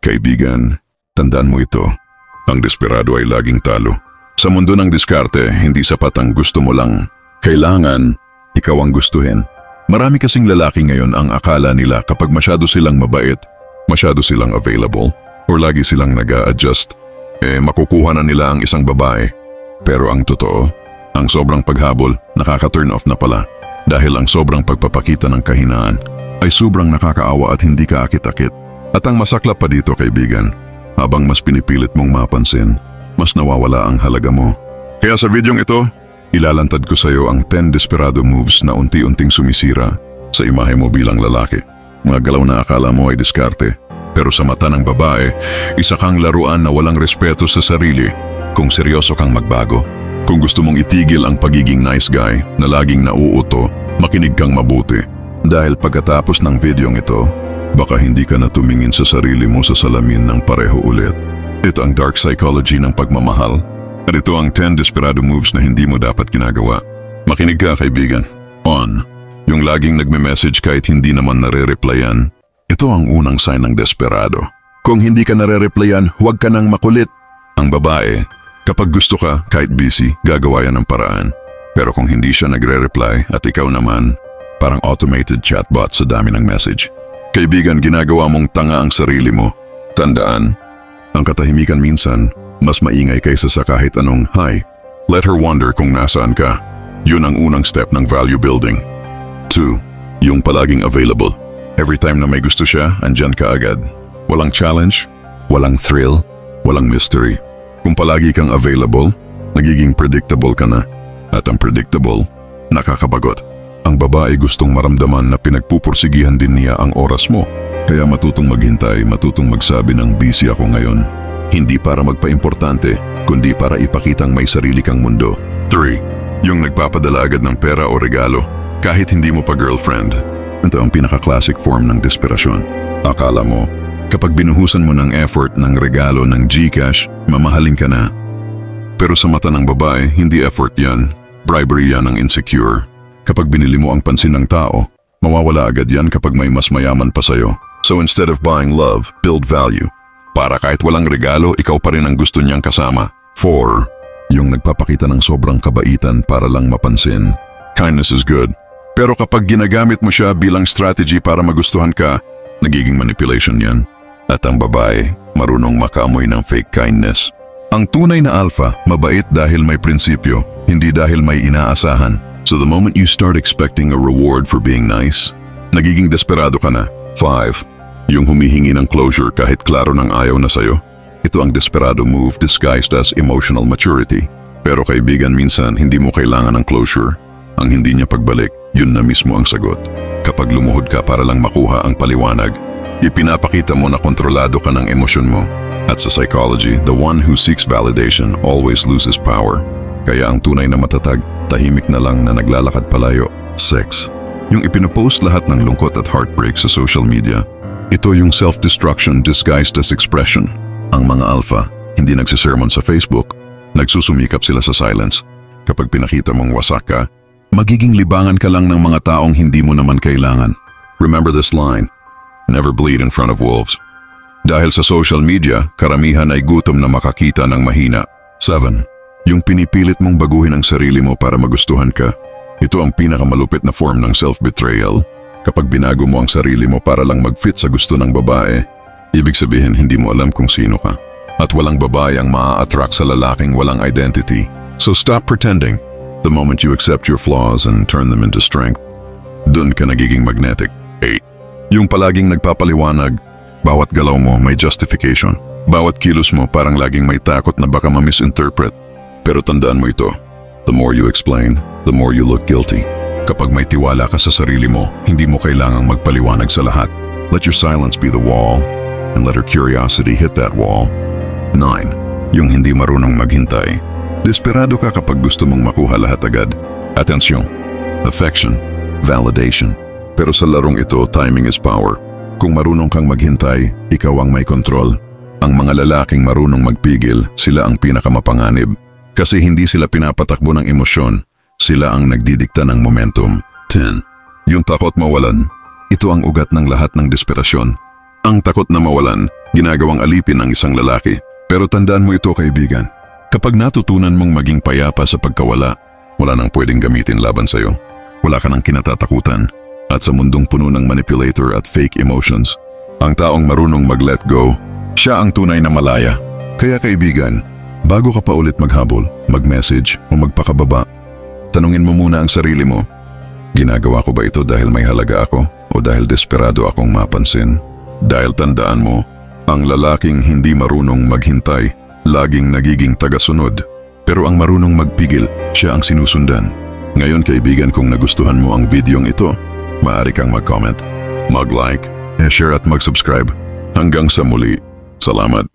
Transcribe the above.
Kaibigan, tandaan mo ito. Ang desperado ay laging talo. Sa mundo ng diskarte, hindi sapat ang gusto mo lang. Kailangan, ikaw ang gustuhin. Marami kasing lalaki ngayon ang akala nila kapag masyado silang mabait, masyado silang available, or lagi silang nag-a-adjust, makukuha na nila ang isang babae. Pero ang totoo, ang sobrang paghabol, nakaka-turn off na pala. Dahil ang sobrang pagpapakita ng kahinaan ay sobrang nakakaawa at hindi ka akit-akit. At ang masaklap pa dito, kaibigan, habang mas pinipilit mong mapansin, mas nawawala ang halaga mo. Kaya sa videong ito, ilalantad ko sa iyo ang 10 desperado moves na unti-unting sumisira sa imahe mo bilang lalaki. Mga galaw na akala mo ay diskarte, pero sa mata ng babae, isa kang laruan na walang respeto sa sarili kung seryoso kang magbago. Kung gusto mong itigil ang pagiging nice guy na laging nauuto, makinig kang mabuti. Dahil pagkatapos ng videong ito, baka hindi ka na tumingin sa sarili mo sa salamin ng pareho ulit. Ito ang dark psychology ng pagmamahal. At ito ang 10 desperado moves na hindi mo dapat ginagawa. Makinig ka, kaibigan. On. Yung laging nagme-message kahit hindi naman nare-replyan. Ito ang unang sign ng desperado. Kung hindi ka nare-replyan, huwag ka nang makulit. Ang babae, kapag gusto ka, kahit busy, gagawa yan ng paraan. Pero kung hindi siya nagre-reply at ikaw naman, parang automated chatbot sa dami ng message. Kaibigan, ginagawa mong tanga ang sarili mo. Tandaan, ang katahimikan minsan, mas maingay kaysa sa kahit anong hi. Let her wonder kung nasaan ka. Yun ang unang step ng value building. 2. Yung palaging available. Every time na may gusto siya, andyan ka agad. Walang challenge, walang thrill, walang mystery. Kung palagi kang available, nagiging predictable ka na. At ang predictable, nakakabagot. Ang babae gustong maramdaman na pinagpupursigihan din niya ang oras mo. Kaya matutong maghintay, matutong magsabi ng busy ako ngayon. Hindi para magpa-importante, kundi para ipakitang may sarili kang mundo. 3. Yung nagpapadala agad ng pera o regalo, kahit hindi mo pa girlfriend. Ito ang pinaka-classic form ng desperasyon. Akala mo, kapag binuhusan mo ng effort ng regalo ng GCash, mamahalin ka na. Pero sa mata ng babae, hindi effort yan. Bribery yan ang insecure. Kapag binili mo ang pansin ng tao, mawawala agad yan kapag may mas mayaman pa sa'yo. So instead of buying love, build value. Para kahit walang regalo, ikaw pa rin ang gusto niyang kasama. 4. Yung nagpapakita ng sobrang kabaitan para lang mapansin. Kindness is good. Pero kapag ginagamit mo siya bilang strategy para magustuhan ka, nagiging manipulation yan. At ang babae, marunong makaamoy ng fake kindness. Ang tunay na alpha, mabait dahil may prinsipyo, hindi dahil may inaasahan. So the moment you start expecting a reward for being nice, nagiging desperado ka na. 5. Yung humihingi ng closure kahit klaro ng ayaw na sayo. Ito ang desperado move disguised as emotional maturity. Pero kaibigan, minsan hindi mo kailangan ng closure. Ang hindi niya pagbalik, yun na mismo ang sagot. Kapag lumuhod ka para lang makuha ang paliwanag, ipinapakita mo na kontrolado ka ng emosyon mo. At sa psychology, the one who seeks validation always loses power. Kaya ang tunay na matatag, tahimik na lang na naglalakad palayo. 6. Yung ipinopost lahat ng lungkot at heartbreak sa social media. Ito yung self-destruction disguised as expression. Ang mga alpha, hindi nagsisermon sa Facebook, nagsusumikap sila sa silence. Kapag pinakita mong wasak ka, magiging libangan ka lang ng mga taong hindi mo naman kailangan. Remember this line, never bleed in front of wolves. Dahil sa social media, karamihan ay gutom na makakita ng mahina. 7. Yung pinipilit mong baguhin ang sarili mo para magustuhan ka. Ito ang pinakamalupit na form ng self-betrayal. Kapag binago mo ang sarili mo para lang mag-fit sa gusto ng babae, ibig sabihin hindi mo alam kung sino ka. At walang babae ang maa-attract sa lalaking walang identity. So stop pretending. The moment you accept your flaws and turn them into strength, dun ka nagiging magnetic. 8. Yung palaging nagpapaliwanag, bawat galaw mo may justification. Bawat kilos mo parang laging may takot na baka ma-misinterpret. Pero tandaan mo ito, the more you explain, the more you look guilty. Kapag may tiwala ka sa sarili mo, hindi mo kailangang magpaliwanag sa lahat. Let your silence be the wall, and let her curiosity hit that wall. 9. Yung hindi marunong maghintay. Desperado ka kapag gusto mong makuha lahat agad. Atensyon, affection, validation. Pero sa larong ito, timing is power. Kung marunong kang maghintay, ikaw ang may kontrol. Ang mga lalaking marunong magpigil, sila ang pinakamapanganib. Kasi hindi sila pinapatakbo ng emosyon, sila ang nagdidikta ng momentum. 10. Yung takot mawalan. Ito ang ugat ng lahat ng desperasyon. Ang takot na mawalan, ginagawang alipin ng isang lalaki. Pero tandaan mo ito, kaibigan. Kapag natutunan mong maging payapa sa pagkawala, wala nang pwedeng gamitin laban sa'yo. Wala ka nang kinatatakutan. At sa mundong puno ng manipulator at fake emotions, ang taong marunong mag-let go, siya ang tunay na malaya. Kaya kaibigan, bago ka pa ulit maghabol, mag-message o magpakababa, tanungin mo muna ang sarili mo, ginagawa ko ba ito dahil may halaga ako o dahil desperado akong mapansin? Dahil tandaan mo, ang lalaking hindi marunong maghintay, laging nagiging tagasunod. Pero ang marunong magpigil, siya ang sinusundan. Ngayon kaibigan, kung nagustuhan mo ang videong ito, maaari kang mag-comment, mag-like, share at mag-subscribe. Hanggang sa muli. Salamat.